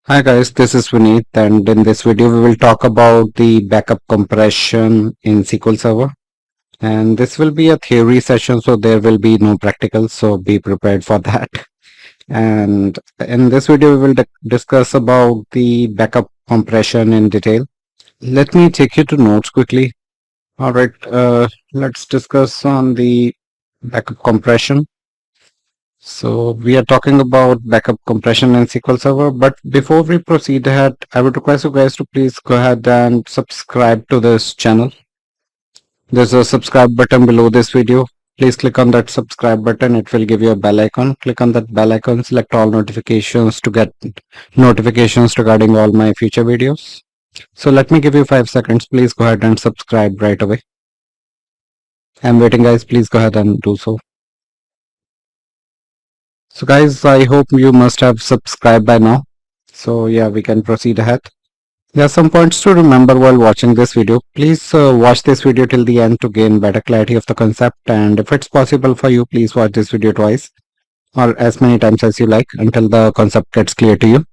Hi guys, this is Vineet, and in this video we will talk about the backup compression in SQL Server. And this will be a theory session, so there will be no practical, so be prepared for that. And in this video we will discuss about the backup compression in detail. Let me take you to notes quickly. Alright, let's discuss on the backup compression. So we are talking about backup compression in SQL Server, but before we proceed ahead, I would request you guys to please go ahead and subscribe to this channel. There's a subscribe button below this video. Please click on that subscribe button. It will give you a bell icon. Click on that bell icon, select all notifications to get notifications regarding all my future videos. So let me give you 5 seconds. Please go ahead and subscribe right away. I'm waiting, guys. Please go ahead and do so. So guys, I hope you must have subscribed by now. So yeah, we can proceed ahead. There are some points to remember while watching this video. Please watch this video till the end to gain better clarity of the concept, and if it's possible for you, please watch this video twice or as many times as you like until the concept gets clear to you.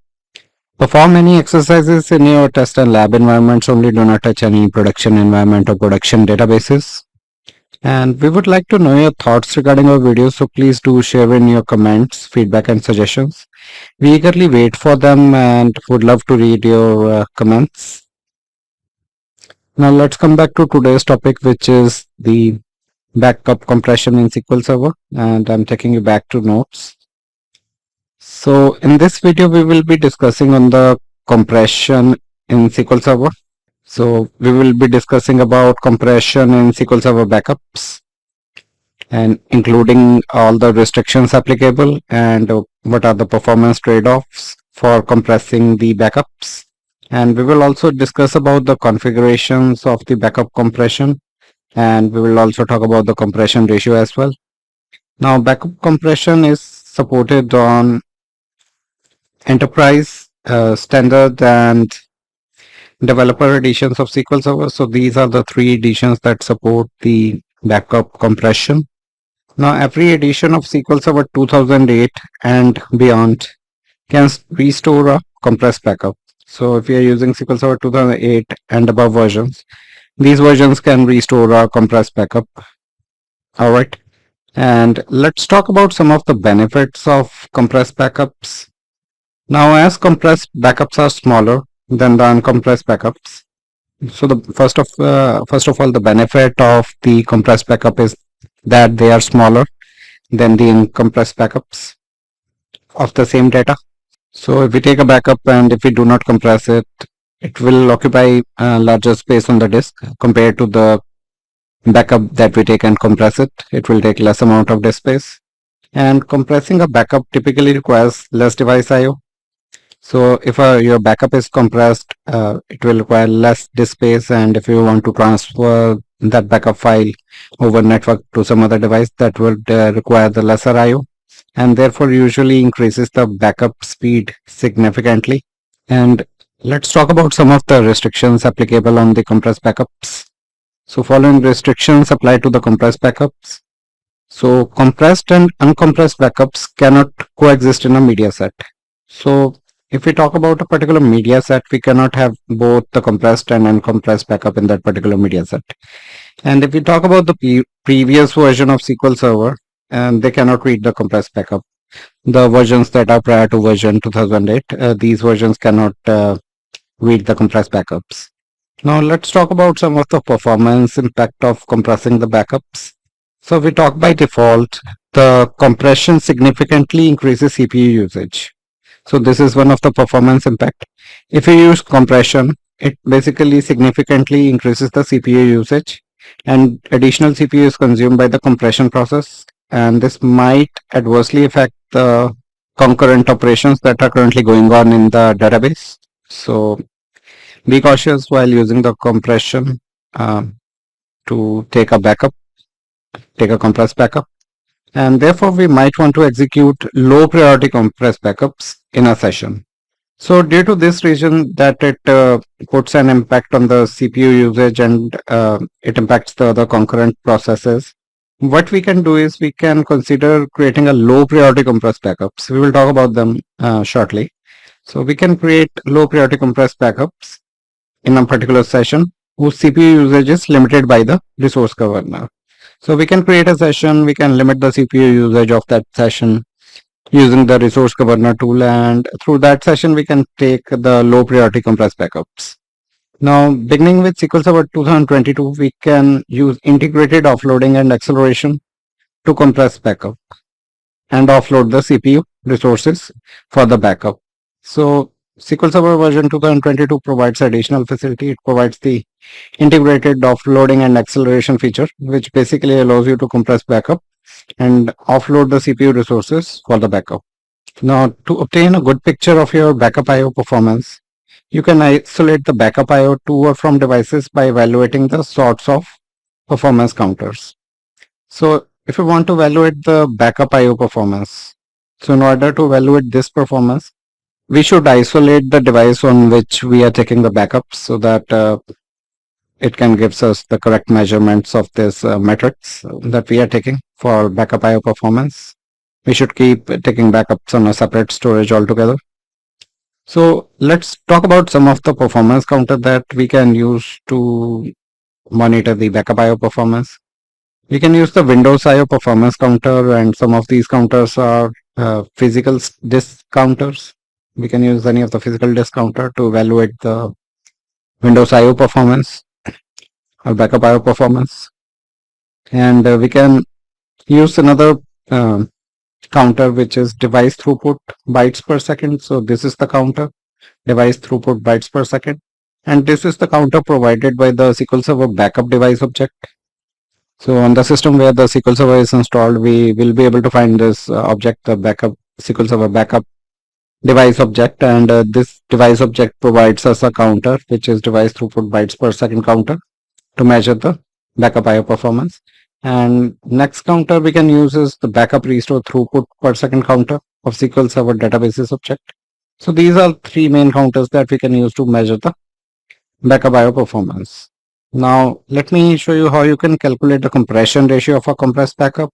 Perform any exercises in your test and lab environments only. Do not touch any production environment or production databases. And we would like to know your thoughts regarding our videos, so please do share in your comments, feedback and suggestions. We eagerly wait for them and would love to read your comments. Now let's come back to today's topic, which is the backup compression in SQL Server, and I'm taking you back to notes. So in this video we will be discussing on the compression in SQL Server. So we will be discussing about compression in SQL Server backups and including all the restrictions applicable and what are the performance trade-offs for compressing the backups. And we will also discuss about the configurations of the backup compression, and we will also talk about the compression ratio as well. Now backup compression is supported on enterprise, standard and developer editions of SQL Server. So these are the 3 editions that support the backup compression. Now every edition of SQL Server 2008 and beyond can restore a compressed backup. So if you are using SQL Server 2008 and above versions, these versions can restore a compressed backup. Alright, and let's talk about some of the benefits of compressed backups. Now as compressed backups are smaller than the uncompressed backups. So the first of all, the benefit of the compressed backup is that they are smaller than the uncompressed backups of the same data. So if we take a backup and if we do not compress it, it will occupy larger space on the disk compared to the backup that we take and compress it. It will take less amount of disk space. And compressing a backup typically requires less device I/O. So if your backup is compressed, it will require less disk space, and if you want to transfer that backup file over network to some other device, that would require the lesser I/O, and therefore usually increases the backup speed significantly. And let's talk about some of the restrictions applicable on the compressed backups. So following restrictions apply to the compressed backups. So compressed and uncompressed backups cannot coexist in a media set. So if we talk about a particular media set, we cannot have both the compressed and uncompressed backup in that particular media set. And if we talk about the previous version of SQL Server, and they cannot read the compressed backup. The versions that are prior to version 2008, these versions cannot read the compressed backups. Now let's talk about some of the performance impact of compressing the backups. So we talk by default, the compression significantly increases CPU usage. So this is one of the performance impact. If you use compression, it basically significantly increases the CPU usage, and additional CPU is consumed by the compression process, and this might adversely affect the concurrent operations that are currently going on in the database. So be cautious while using the compression to take a compressed backup. And therefore we might want to execute low priority compressed backups in a session. So due to this reason that it puts an impact on the CPU usage and it impacts the other concurrent processes, what we can do is we can consider creating a low priority compressed backups. We will talk about them shortly. So we can create low priority compressed backups in a particular session whose CPU usage is limited by the resource governor. So we can create a session, we can limit the CPU usage of that session using the resource governor tool, and through that session we can take the low priority compressed backups. Now, beginning with SQL Server 2022, we can use integrated offloading and acceleration to compress backup and offload the CPU resources for the backup. So SQL Server version 2022 provides additional facility. It provides the integrated offloading and acceleration feature, which basically allows you to compress backup and offload the CPU resources for the backup. Now, to obtain a good picture of your backup I/O performance, you can isolate the backup I/O to or from devices by evaluating the sorts of performance counters. So, if you want to evaluate the backup I/O performance, so in order to evaluate this performance, we should isolate the device on which we are taking the backups so that it can gives us the correct measurements of this metrics that we are taking for backup I/O performance. We should keep taking backups on a separate storage altogether. So let's talk about some of the performance counter that we can use to monitor the backup I/O performance. We can use the Windows I/O performance counter, and some of these counters are physical disk counters. We can use any of the physical disk counter to evaluate the Windows I/O performance or backup I/O performance. And we can use another counter, which is device throughput bytes per second. So this is the counter, device throughput bytes per second. And this is the counter provided by the SQL Server backup device object. So on the system where the SQL Server is installed, we will be able to find this object, the backup SQL Server backup device object, and this device object provides us a counter, which is device throughput bytes per second counter, to measure the backup I/O performance. And next counter we can use is the backup restore throughput per second counter of SQL Server databases object. So these are three main counters that we can use to measure the backup I/O performance. Now let me show you how you can calculate the compression ratio of a compressed backup.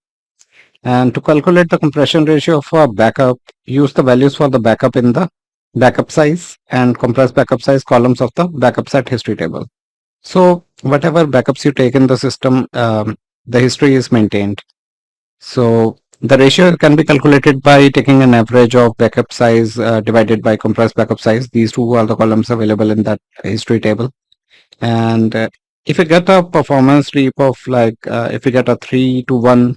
And to calculate the compression ratio of a backup, use the values for the backup in the backup size and compressed backup size columns of the backup set history table. So whatever backups you take in the system, the history is maintained. So the ratio can be calculated by taking an average of backup size divided by compressed backup size. These two are the columns available in that history table. And if you get a performance leap of like, if you get a 3:1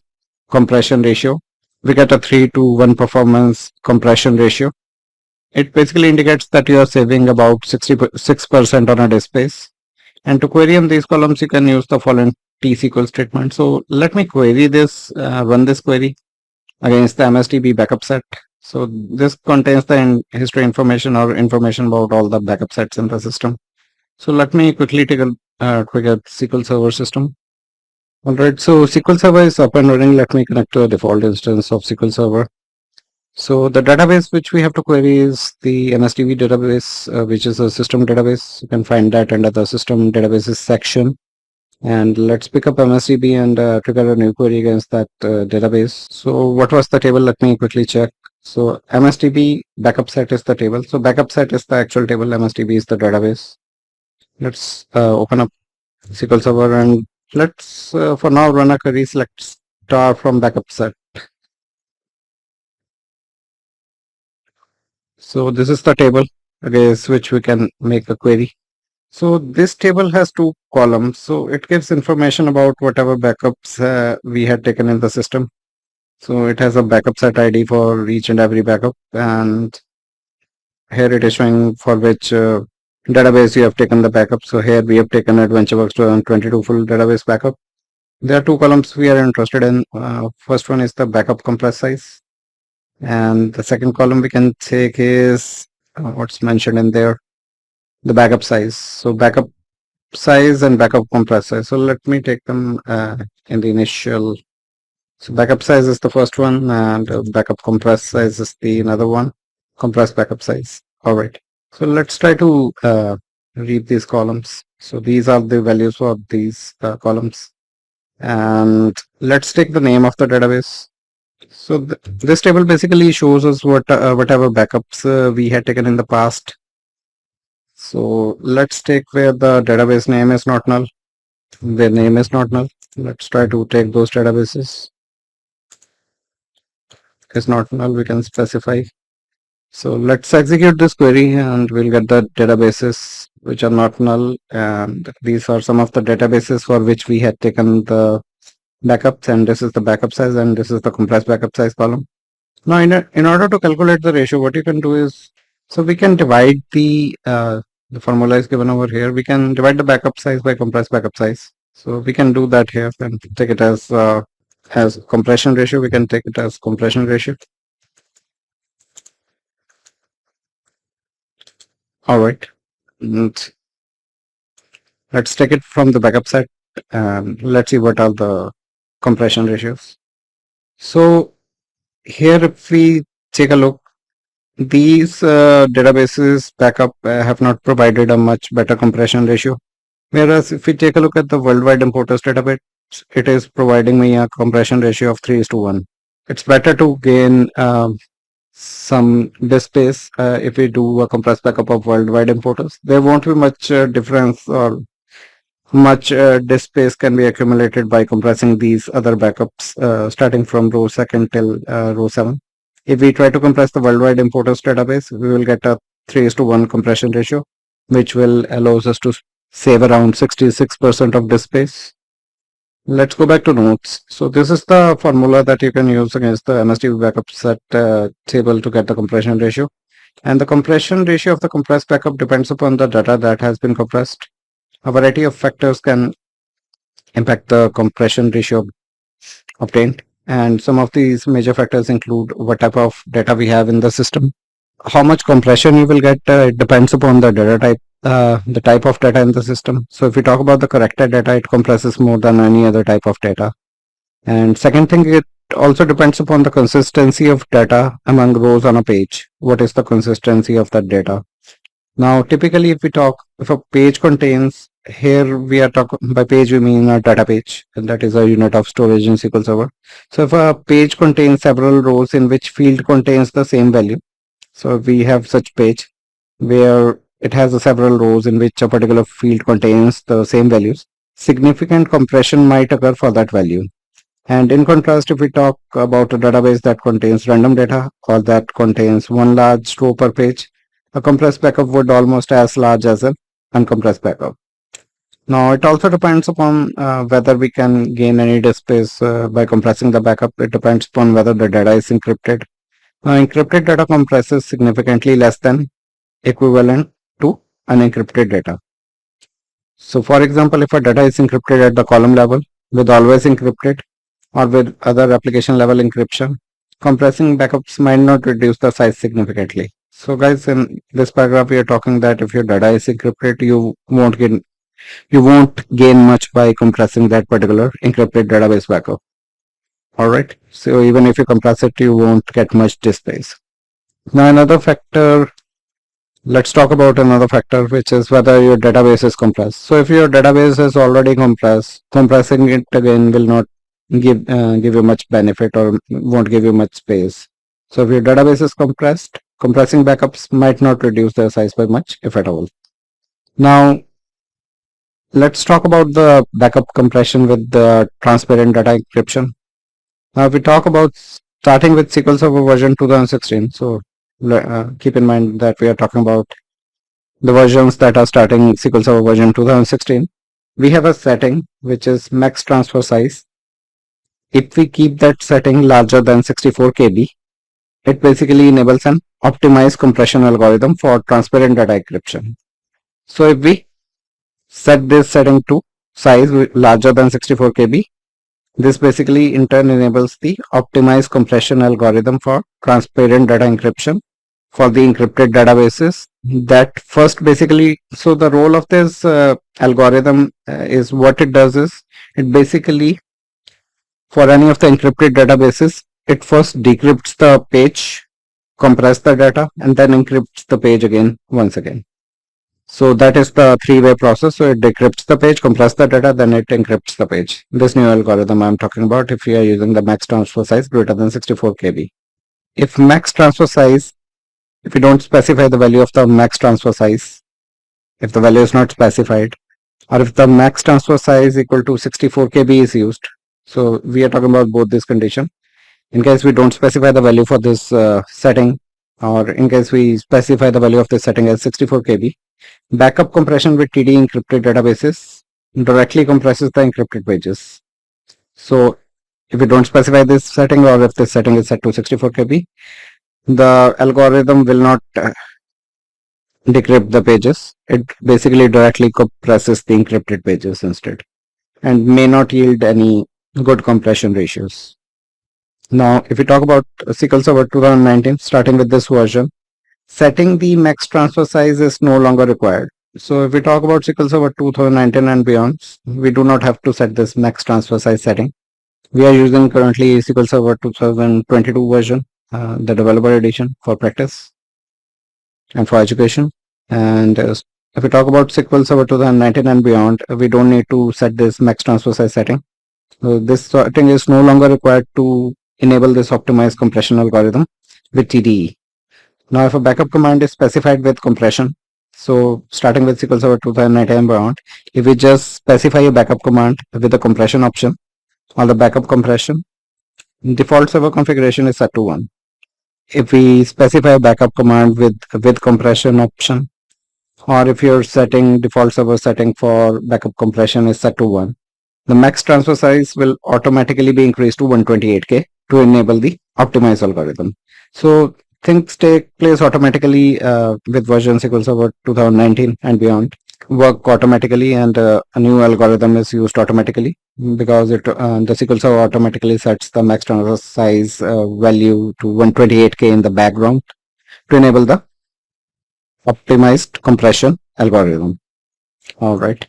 compression ratio, we get a 3:1 performance compression ratio. It basically indicates that you are saving about 66% on a disk space. And to query in these columns, you can use the following T-SQL statement. So let me query this, run this query against the MSDB backup set. So this contains the history information or information about all the backup sets in the system. So let me quickly take a quick at SQL Server system. Alright, so SQL Server is up and running. Let me connect to a default instance of SQL Server. So the database which we have to query is the MSDB database, which is a system database. You can find that under the system databases section. And let's pick up MSDB and trigger a new query against that database. So what was the table? Let me quickly check. So MSDB backup set is the table. So backup set is the actual table. MSDB is the database. Let's open up SQL Server and let's for now run a query. Select star from backup set. So this is the table against which we can make a query. So this table has two columns. So it gives information about whatever backups we had taken in the system. So it has a backup set ID for each and every backup, and here it is showing for which database you have taken the backup. So here we have taken AdventureWorks 2022 full database backup. There are two columns we are interested in. First one is the backup compress size, and the second column we can take is what's mentioned in there, the backup size. So backup size and backup compress size. So let me take them in the initial. So backup size is the first one, and backup compress size is the another one. Compress backup size. All right. So let's try to read these columns. So these are the values for these columns. And let's take the name of the database. So this table basically shows us whatever backups we had taken in the past. So let's take where the database name is not null, the name is not null. Let's try to take those databases. Is not null, we can specify. So let's execute this query and we'll get the databases which are not null, and these are some of the databases for which we had taken the backups, and this is the backup size and this is the compressed backup size column. Now in order to calculate the ratio, what you can do is, so we can divide the formula is given over here. We can divide the backup size by compressed backup size. So we can do that here and take it as compression ratio. We can take it as compression ratio. All right. And let's take it from the backup side and let's see what are the compression ratios. So here, if we take a look, these databases backup have not provided a much better compression ratio. Whereas if we take a look at the worldwide importers database, it is providing me a compression ratio of 3:1. It's better to gain some disk space if we do a compressed backup of worldwide importers. There won't be much difference, or much disk space can be accumulated by compressing these other backups starting from row 2 till row 7. If we try to compress the worldwide importers database, we will get a 3:1 compression ratio, which will allows us to save around 66% of disk space. Let's go back to notes. So this is the formula that you can use against the MSDB backup set table to get the compression ratio. And the compression ratio of the compressed backup depends upon the data that has been compressed. A variety of factors can impact the compression ratio obtained, and some of these major factors include what type of data we have in the system, how much compression you will get. It depends upon the data type, the type of data in the system. So if we talk about the corrected data, it compresses more than any other type of data. And second thing, it also depends upon the consistency of data among rows on a page. What is the consistency of that data? Now, typically, if a page contains, here we are talking by page, we mean a data page, and that is a unit of storage in SQL Server. So if a page contains several rows in which field contains the same value, so we have such page where it has several rows in which a particular field contains the same values, significant compression might occur for that value. And in contrast, if we talk about a database that contains random data or that contains one large row per page, a compressed backup would almost as large as an uncompressed backup. Now, it also depends upon whether we can gain any disk space by compressing the backup. It depends upon whether the data is encrypted. Now, encrypted data compresses significantly less than equivalent to unencrypted data. So, for example, if a data is encrypted at the column level with always encrypted or with other application level encryption, compressing backups might not reduce the size significantly. So guys, in this paragraph, we are talking that if your data is encrypted, you won't gain much by compressing that particular encrypted database backup. All right. So even if you compress it, you won't get much disk space. Now another factor. Let's talk about another factor, which is whether your database is compressed. So if your database is already compressed, compressing it again will not give you much benefit or won't give you much space. So if your database is compressed, compressing backups might not reduce their size by much, if at all. Now, let's talk about the backup compression with the transparent data encryption. Now, if we talk about starting with SQL Server version 2016, so keep in mind that we are talking about the versions that are starting SQL Server version 2016. We have a setting which is max transfer size. If we keep that setting larger than 64 KB, it basically enables an optimized compression algorithm for transparent data encryption. So if we set this setting to size larger than 64 KB, this basically in turn enables the optimized compression algorithm for transparent data encryption for the encrypted databases. That first basically, so the role of this algorithm is, what it does is, it basically, for any of the encrypted databases, it first decrypts the page, compress the data, and then encrypts the page again once again. So that is the three-way process. So it decrypts the page, compresses the data, then it encrypts the page. This new algorithm I'm talking about if you are using the max transfer size greater than 64 KB. If max transfer size, if you don't specify the value of the max transfer size, if the value is not specified, or if the max transfer size equal to 64 KB is used. So we are talking about both this condition. In case we don't specify the value for this setting, or in case we specify the value of this setting as 64 KB, backup compression with TD encrypted databases directly compresses the encrypted pages. So if we don't specify this setting, or if this setting is set to 64 KB, the algorithm will not decrypt the pages. It basically directly compresses the encrypted pages instead, and may not yield any good compression ratios. Now, if we talk about SQL Server 2019, starting with this version, setting the max transfer size is no longer required. So if we talk about SQL Server 2019 and beyond, we do not have to set this max transfer size setting. We are using currently SQL Server 2022 version, the developer edition for practice and for education. And if we talk about SQL Server 2019 and beyond, we don't need to set this max transfer size setting. So this setting is no longer required to enable this optimized compression algorithm with TDE. Now, if a backup command is specified with compression, so starting with SQL Server 2019 and beyond, if we just specify a backup command with the compression option or the backup compression, default server configuration is set to 1. If we specify a backup command with compression option, or if your setting default server setting for backup compression is set to 1, the max transfer size will automatically be increased to 128K to enable the optimized algorithm. So things take place automatically with version SQL Server 2019 and beyond, work automatically, and a new algorithm is used automatically because the SQL Server automatically sets the max transfer size value to 128K in the background to enable the optimized compression algorithm. All right.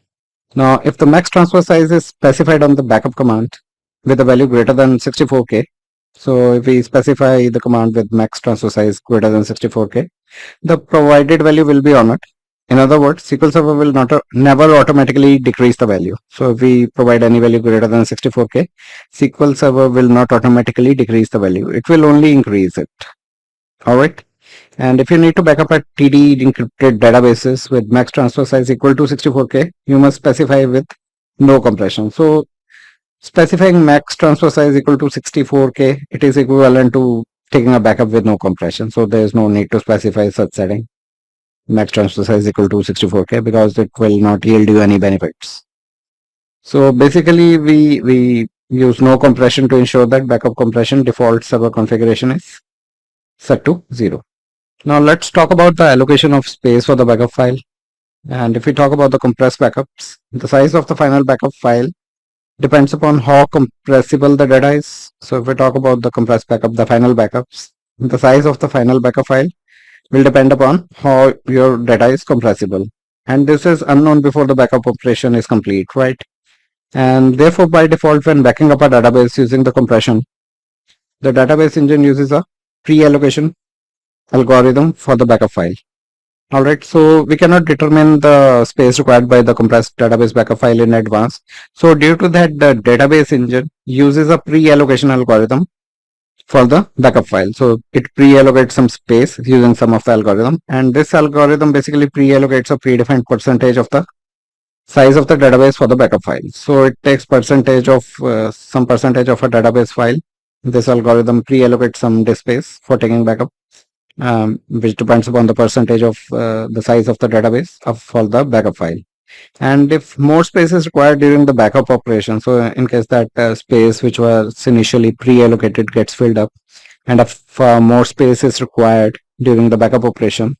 Now, if the max transfer size is specified on the backup command with a value greater than 64K, so if we specify the command with max transfer size greater than 64K, the provided value will be honored. In other words, SQL Server will never automatically decrease the value. So if we provide any value greater than 64K, SQL Server will not automatically decrease the value. It will only increase it. All right. And if you need to backup at TD encrypted databases with max transfer size equal to 64K, you must specify with no compression. So specifying max transfer size equal to 64K, it is equivalent to taking a backup with no compression. So there is no need to specify such setting, max transfer size equal to 64K, because it will not yield you any benefits. So basically we use no compression to ensure that backup compression default server configuration is set to 0. Now let's talk about the allocation of space for the backup file. And if we talk about the compressed backups, the size of the final backup file depends upon how compressible the data is. So if we talk about the compressed backup, the final backups, the size of the final backup file will depend upon how your data is compressible. And this is unknown before the backup operation is complete, right? And therefore, by default, when backing up a database using the compression, the database engine uses a pre-allocation algorithm for the backup file. All right, so we cannot determine the space required by the compressed database backup file in advance. So due to that, the database engine uses a pre-allocation algorithm for the backup file. So it pre-allocates some space using some of the algorithm, and this algorithm basically pre-allocates a predefined percentage of the size of the database for the backup file. So it takes percentage of some percentage of a database file. This algorithm pre-allocates some disk space for taking backup, which depends upon the percentage of the size of the database for the backup file. And if more space is required during the backup operation, so in case that space which was initially pre-allocated gets filled up, and if more space is required during the backup operation,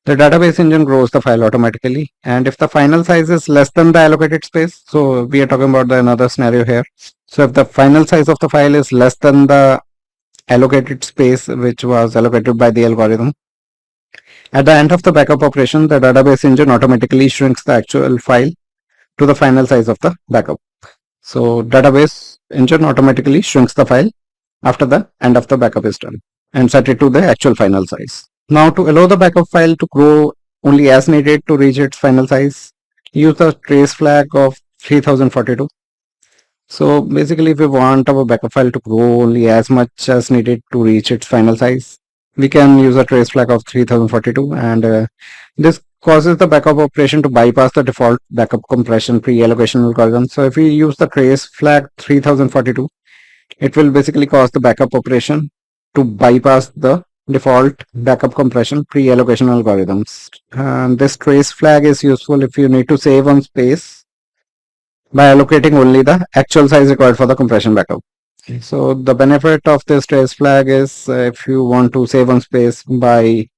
the database engine grows the file automatically. And if the final size is less than the allocated space, so we are talking about another scenario here. So if the final size of the file is less than the allocated space which was allocated by the algorithm, at the end of the backup operation, the database engine automatically shrinks the actual file to the final size of the backup. So database engine automatically shrinks the file after the end of the backup is done and set it to the actual final size. Now, to allow the backup file to grow only as needed to reach its final size. Use the trace flag of 3042. So basically, if we want our backup file to grow only as much as needed to reach its final size, we can use a trace flag of 3042, and this causes the backup operation to bypass the default backup compression pre-allocation algorithm. So if we use the trace flag 3042, it will basically cause the backup operation to bypass the default backup compression pre-allocation algorithms. And this trace flag is useful if you need to save on space by allocating only the actual size required for the compression backup. So the benefit of this trace flag is if you want to save on space by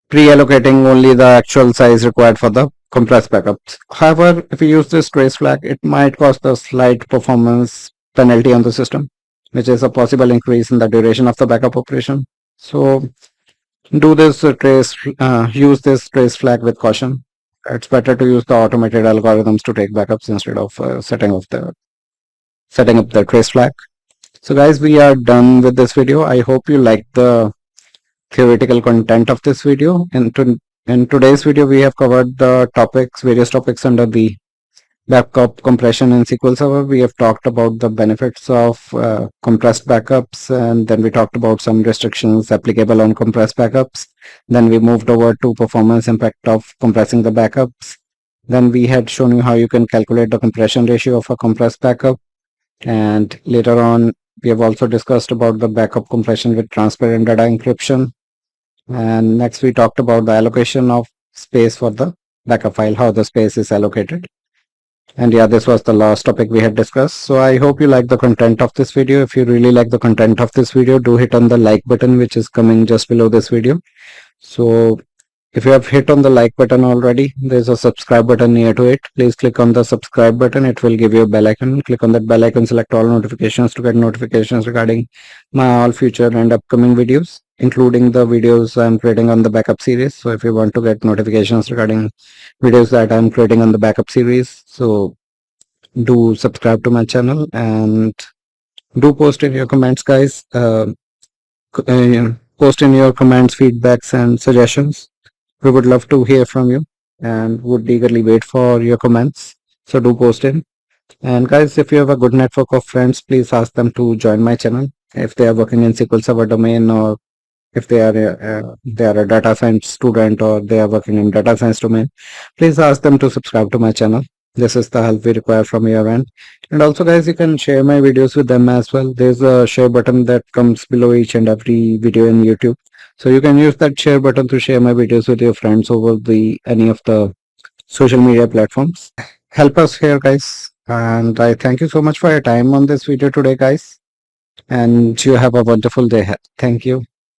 pre-allocating only the actual size required for the compressed backups. However, if you use this trace flag, it might cause a slight performance penalty on the system, which is a possible increase in the duration of the backup operation. So do this use this trace flag with caution. It's better to use the automated algorithms to take backups instead of setting up the trace flag. So guys, we are done with this video. I hope you liked the theoretical content of this video. In today's video, we have covered the various topics under the backup compression in SQL Server. We have talked about the benefits of compressed backups, and then we talked about some restrictions applicable on compressed backups. Then we moved over to performance impact of compressing the backups. Then we had shown you how you can calculate the compression ratio of a compressed backup. And later on, we have also discussed about the backup compression with transparent data encryption. And next we talked about the allocation of space for the backup file, how the space is allocated. And yeah, this was the last topic we had discussed. So I hope you like the content of this video. If you really like the content of this video, do hit on the like button, which is coming just below this video. So if you have hit on the like button already, there's a subscribe button near to it. Please click on the subscribe button. It will give you a bell icon. Click on that bell icon, select all notifications to get notifications regarding my all future and upcoming videos, including the videos I'm creating on the backup series. So if you want to get notifications regarding videos that I'm creating on the backup series, so do subscribe to my channel and do post in your comments, guys. Post in your comments, feedbacks, and suggestions. We would love to hear from you and would eagerly wait for your comments. So do post in. And guys, if you have a good network of friends, please ask them to join my channel if they are working in SQL Server domain, or if they are a data science student, or they are working in data science domain. Please ask them to subscribe to my channel. This is the help we require from your end. And also guys, you can share my videos with them as well. There's a share button that comes below each and every video in YouTube. So you can use that share button to share my videos with your friends over any of the social media platforms. Help us here, guys. And I thank you so much for your time on this video today, guys. And you have a wonderful day ahead. Thank you.